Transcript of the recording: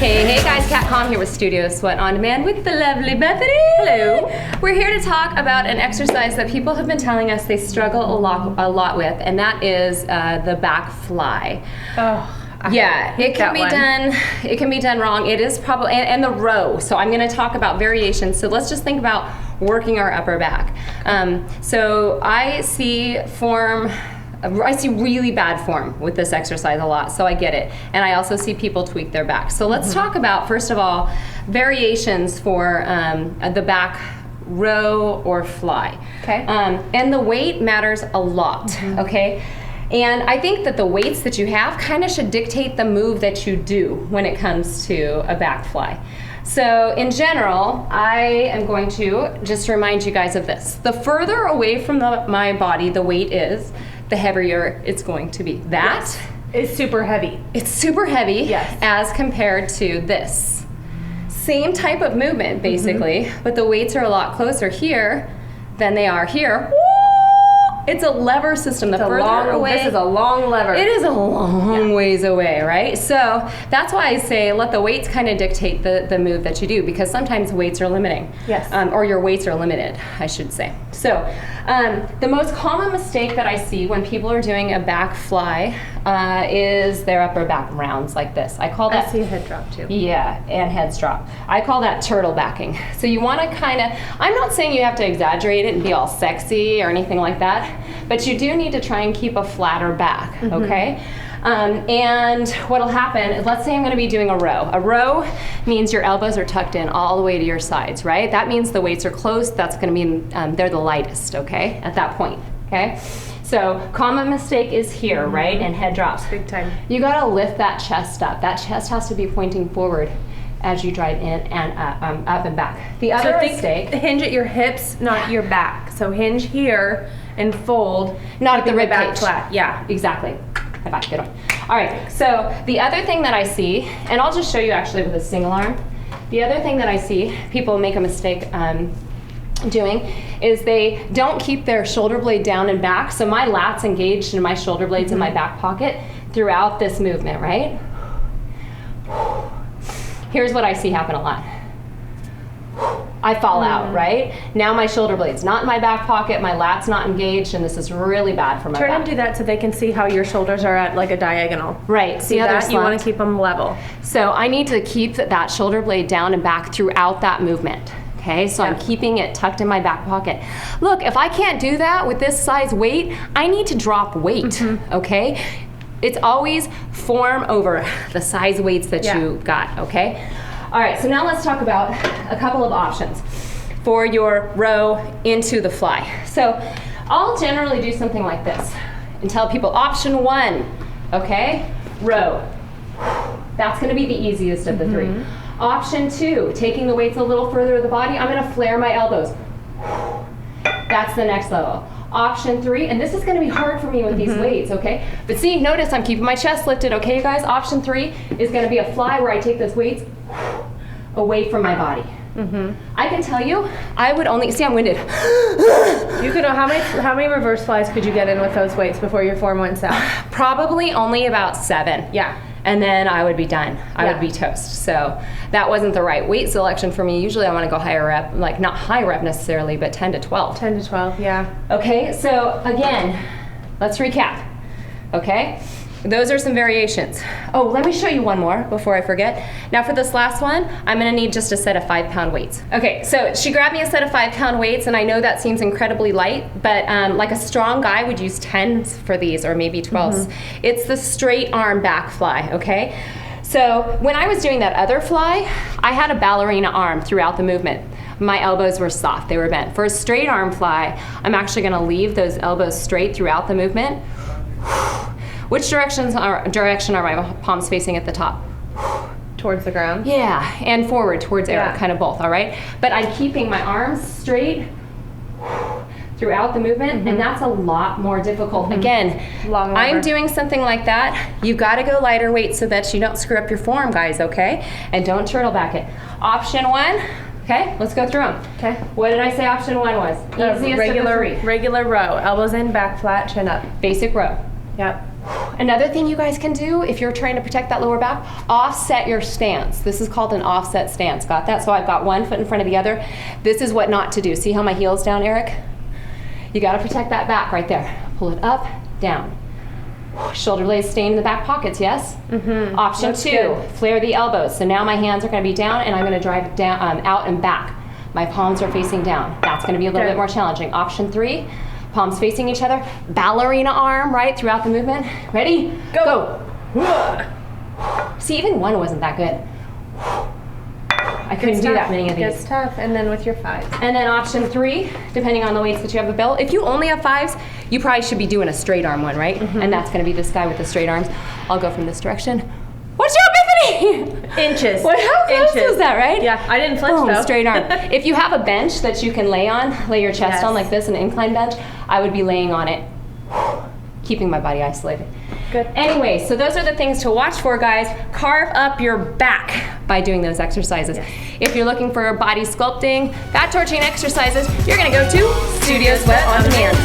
Hey guys, Kat Kom here with Studio Sweat On Demand with the lovely Bethany. Hello. We're here to talk about an exercise that people have been telling us they struggle a lot with, and that is the back fly. Oh. Yeah, it can be done. It can be done wrong. It is probably and the row. So I'm going to talk about variations. So let's just think about working our upper back. So I see really bad form with this exercise a lot, so I get it. And I also see people tweak their back. So let's talk about, first of all, variations for the back row or fly. Okay. And the weight matters a lot, okay? And I think that the weights that you have kind of should dictate the move that you do when it comes to a back fly. So in general, I am going to just remind you guys of this. The further away from my body the weight is, the heavier it's going to be. That is super heavy. It's super heavy, yes, as compared to this. Same type of movement, basically, but the weights are a lot closer here than they are here. It's a lever system. The further away, this is a long lever. It is a long ways away, right? So that's why I say let the weights kind of dictate the move that you do, because sometimes weights are limiting. Yes. Or your weights are limited, I should say. So the most common mistake that I see when people are doing a back fly is their upper back rounds like this. I call that. I see a head drop too. Yeah, and heads drop. I call that turtle backing. So you want to kind of, I'm not saying you have to exaggerate it and be all sexy or anything like that, but you do need to try and keep a flatter back, okay? And what'll happen, let's say I'm going to be doing a row. A row means your elbows are tucked in all the way to your sides, right? That means the weights are close. That's going to mean they're the lightest, okay, at that point, okay? So common mistake is here, right? And head drops. Big time. You got to lift that chest up. That chest has to be pointing forward as you drive in and up and back. The other mistake. Hinge at your hips, not your back. So hinge here and fold. Not at the rib back cage. Flat. Yeah. Exactly. My back, good one. All right, so the other thing that I see, and I'll just show you actually with a single arm. The other thing that I see people make a mistake doing is they don't keep their shoulder blade down and back. So my lat's engaged and my shoulder blade's in my back pocket throughout this movement, right? Here's what I see happen a lot. I fall out, right? Now my shoulder blade's not in my back pocket, my lat's not engaged, and this is really bad for my back. Turn and do that so they can see how your shoulders are at like a diagonal. Right. See that? You want to keep them level. So I need to keep that shoulder blade down and back throughout that movement. Okay, so I'm keeping it tucked in my back pocket. Look, if I can't do that with this size weight, I need to drop weight, okay? It's always form over the size weights that you got, okay? All right, so now let's talk about a couple of options for your row into the fly. So I'll generally do something like this and tell people option 1, okay? Row. That's gonna be the easiest of the 3. Option 2, taking the weights a little further to the body, I'm gonna flare my elbows. That's the next level. Option 3, and this is gonna be hard for me with these weights, okay? But see, notice I'm keeping my chest lifted, okay, you guys? Option 3 is gonna be a fly where I take those weights away from my body. I can tell you, I would only, see I'm winded. You could know how many reverse flies could you get in with those weights before your form went south? Probably only about 7. Yeah. And then I would be done. I would be toast. So that wasn't the right weight selection for me. Usually I want to go higher rep, like not high rep necessarily, but 10 to 12. 10 to 12, yeah. Okay, so again, let's recap, okay? Those are some variations. Oh, let me show you one more before I forget. Now for this last one, I'm gonna need just a set of 5-pound weights. Okay, so she grabbed me a set of 5-pound weights, and I know that seems incredibly light, but like a strong guy would use 10s for these, or maybe 12s. It's the straight arm back fly, okay? So when I was doing that other fly, I had a ballerina arm throughout the movement. My elbows were soft, they were bent. For a straight arm fly, I'm actually gonna leave those elbows straight throughout the movement. Which direction are my palms facing at the top? Towards the ground? Yeah, and forward towards air, kind of both, all right? But I'm keeping my arms straight throughout the movement, and that's a lot more difficult. Again, I'm doing something like that. You gotta go lighter weight so that you don't screw up your form, guys, okay? And don't turtle back it. Option 1, okay, let's go through them. Okay. What did I say option 1 was? Easiest regular, of the 3. Regular row, elbows in, back flat, chin up. Basic row. Yep. Another thing you guys can do if you're trying to protect that lower back, offset your stance. This is called an offset stance. Got that? So I've got one foot in front of the other. This is what not to do. See how my heel's down, Eric? You got to protect that back right there. Pull it up, down. Shoulder blades staying in the back pockets, yes? Mm-hmm. Option 2, flare the elbows. So now my hands are going to be down and I'm going to drive it down, out and back. My palms are facing down. That's going to be a little bit more challenging. Option 3, palms facing each other, ballerina arm, right, throughout the movement. Ready? Go. See, even 1 wasn't that good. I couldn't do that many of these. It's tough. And then with your 5s. And then option 3, depending on the weights that you have available, if you only have 5s, you probably should be doing a straight arm one, right? Mm-hmm. And that's going to be this guy with the straight arms. I'll go from this direction. What's your Bethany? Inches. What? How close Inches. was that, right? Yeah, I didn't flinch though. Straight arm. If you have a bench that you can lay your chest on like this, an incline bench, I would be laying on it, keeping my body isolated. Good. Anyway, so those are the things to watch for, guys. Carve up your back by doing those exercises. Yes. If you're looking for body sculpting, fat torching exercises, you're gonna go to Studio Sweat On Demand.